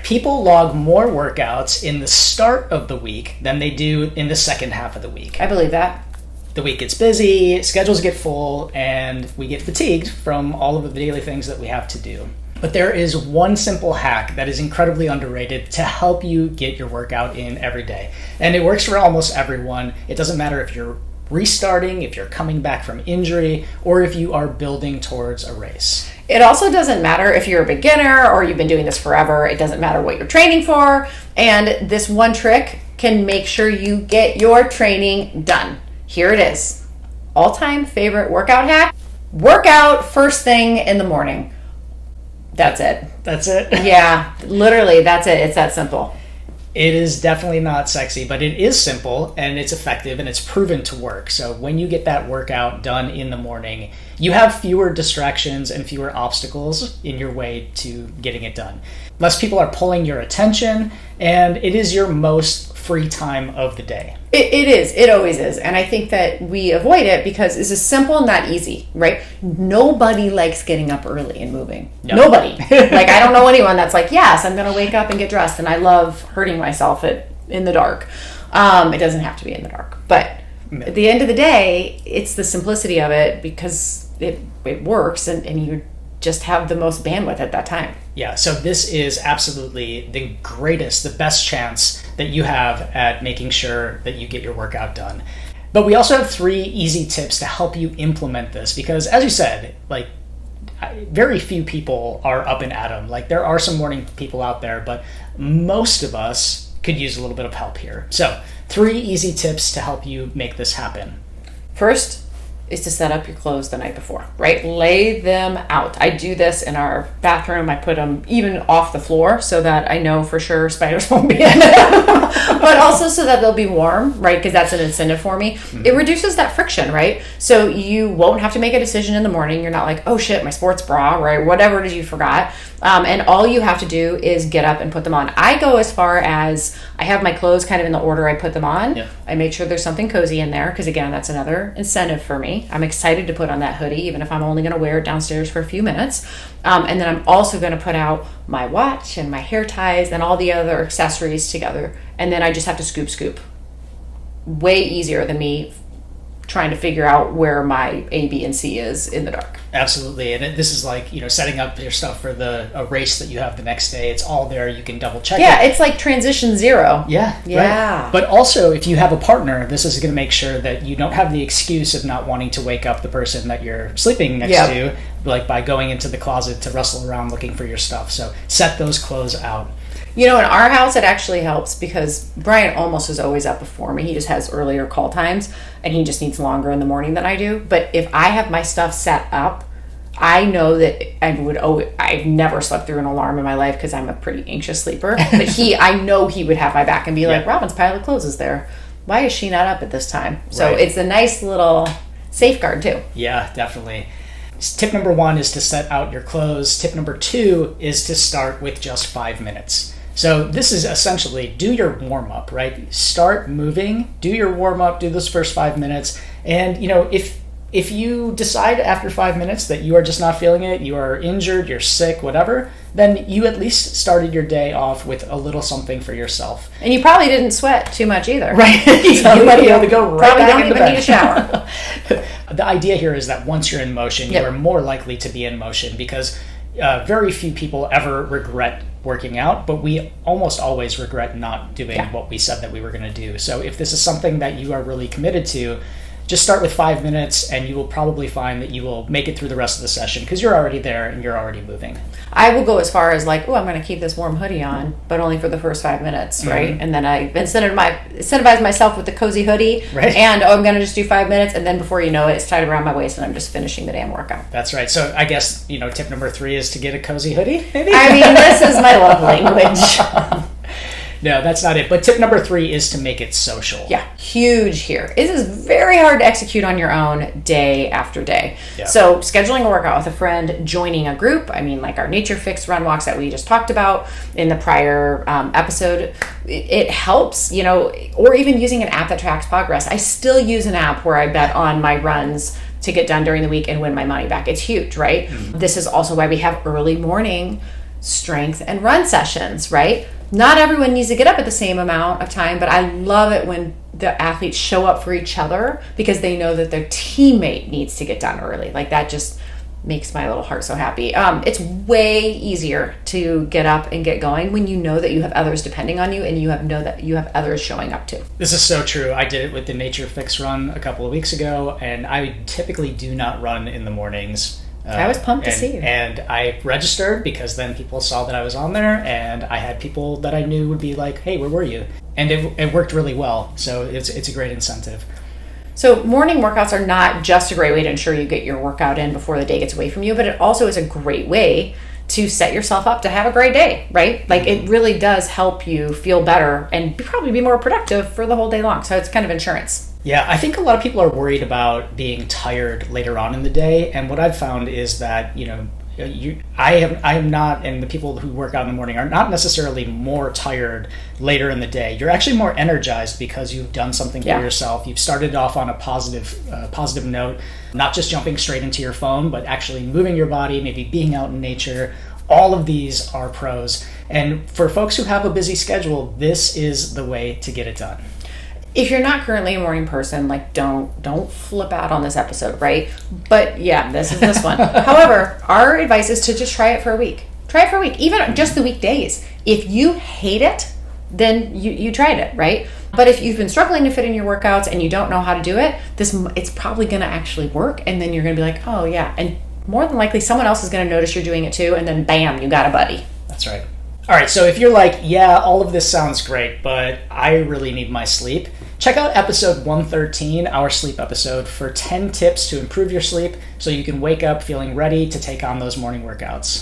people log more workouts in the start of the week than they do in the second half of the week. I believe that. The week gets busy, schedules get full, and we get fatigued from all of the daily things that we have to do. But there is one simple hack that is incredibly underrated to help you get your workout in every day. And it works for almost everyone. It doesn't matter if you're restarting, if you're coming back from injury, or if you are building towards a race. It also doesn't matter if you're a beginner or you've been doing this forever. It doesn't matter what you're training for. And this one trick can make sure you get your training done. Here it is. All-time favorite workout hack. Workout first thing in the morning. That's it. That's it? Yeah, literally, that's it. It's that simple. It is definitely not sexy, but it is simple and it's effective and it's proven to work. So when you get that workout done in the morning, you have fewer distractions and fewer obstacles in your way to getting it done. Less people are pulling your attention, and it is your most free time of the day. It is. It always is. And I think that we avoid it because it's just simple, not easy, right? Nobody likes getting up early and moving. No. Nobody. Like, I don't know anyone that's like, yes, I'm going to wake up and get dressed. And I love hurting myself in the dark. It doesn't have to be in the dark. But at the end of the day, it's the simplicity of it because it works and you just have the most bandwidth at that time. Yeah, so this is absolutely the greatest, the best chance that you have at making sure that you get your workout done. But we also have 3 easy tips to help you implement this because, as you said, like, very few people are up and at 'em. Like, there are some morning people out there, but most of us could use a little bit of help here. So 3 easy tips to help you make this happen. First is to set up your clothes the night before, right? Lay them out. I do this in our bathroom. I put them even off the floor so that I know for sure spiders won't be in them, but also so that they'll be warm, right? Because that's an incentive for me. Mm-hmm. It reduces that friction, right? So you won't have to make a decision in the morning. You're not like, oh shit, my sports bra, right? Whatever it is you forgot. And all you have to do is get up and put them on. I go as far as I have my clothes kind of in the order I put them on. Yeah. I make sure there's something cozy in there because, again, that's another incentive for me. I'm excited to put on that hoodie, even if I'm only going to wear it downstairs for a few minutes. And then I'm also going to put out my watch and my hair ties and all the other accessories together. And then I just have to scoop. Way easier than me trying to figure out where my A, B, and C is in the dark. Absolutely. And this is like, setting up your stuff for a race that you have the next day. It's all there. You can double check it. Yeah, it's like transition 0. Yeah. Right. But also, if you have a partner, this is going to make sure that you don't have the excuse of not wanting to wake up the person that you're sleeping next to, like by going into the closet to rustle around looking for your stuff. So set those clothes out. In our house, it actually helps because Brian almost is always up before me. He just has earlier call times, and he just needs longer in the morning than I do. But if I have my stuff set up, I know that I've never slept through an alarm in my life because I'm a pretty anxious sleeper. But I know he would have my back and be like, Robin's pile of clothes is there. Why is she not up at this time? So It's a nice little safeguard too. Yeah, definitely. Tip number 1 is to set out your clothes. Tip number 2 is to start with just 5 minutes. So this is essentially do your warm-up, right? Start moving, do your warm-up, do those first 5 minutes. And, if you decide after 5 minutes that you are just not feeling it, you are injured, you're sick, whatever, then you at least started your day off with a little something for yourself. And you probably didn't sweat too much either. Right. So you might be able to go right back into bed. Probably don't even need a shower. The idea here is that once you're in motion, you are more likely to be in motion because very few people ever regret working out, but we almost always regret not doing what we said that we were going to do. So if this is something that you are really committed to, just start with 5 minutes and you will probably find that you will make it through the rest of the session because you're already there and you're already moving. I will go as far as like, I'm going to keep this warm hoodie on, but only for the first 5 minutes, right? And then I incentivize myself with the cozy hoodie, right? And I'm going to just do 5 minutes, and then before you know it, it's tied around my waist and I'm just finishing the damn workout. That's right. So I guess, tip number 3 is to get a cozy hoodie, maybe? I mean, this is my love language. No, that's not it. But tip number 3 is to make it social. Yeah, huge here. It is very hard to execute on your own day after day. Yeah. So scheduling a workout with a friend, joining a group, like our Nature Fix run walks that we just talked about in the prior episode, it helps, or even using an app that tracks progress. I still use an app where I bet on my runs to get done during the week and win my money back. It's huge, right? Mm-hmm. This is also why we have early morning strength and run sessions, right? Not everyone needs to get up at the same amount of time, but I love it when the athletes show up for each other because they know that their teammate needs to get done early. Like that just makes my little heart so happy. It's way easier to get up and get going when you know that you have others depending on you and know that you have others showing up too. This is so true. I did it with the Nature Fix run a couple of weeks ago, and I typically do not run in the mornings. I was pumped to see you. And I registered because then people saw that I was on there, and I had people that I knew would be like, hey, where were you? And it worked really well. So it's a great incentive. So morning workouts are not just a great way to ensure you get your workout in before the day gets away from you, but it also is a great way to set yourself up to have a great day, right? Like it really does help you feel better and probably be more productive for the whole day long. So it's kind of insurance. Yeah, I think a lot of people are worried about being tired later on in the day. And what I've found is that, I am not, and the people who work out in the morning are not necessarily more tired later in the day. You're actually more energized because you've done something for yourself. You've started off on a positive note, not just jumping straight into your phone, but actually moving your body, maybe being out in nature. All of these are pros. And for folks who have a busy schedule, this is the way to get it done. If you're not currently a morning person, like don't flip out on this episode, right? But yeah, this is this one. However, our advice is to just try it for a week. Try it for a week, even just the weekdays. If you hate it, then you tried it, right? But if you've been struggling to fit in your workouts and you don't know how to do it, it's probably going to actually work, and then you're going to be like, oh yeah, and more than likely someone else is going to notice you're doing it too, and then bam, you got a buddy. That's right. All right, so if you're like, yeah, all of this sounds great, but I really need my sleep, check out episode 113, our sleep episode, for 10 tips to improve your sleep so you can wake up feeling ready to take on those morning workouts.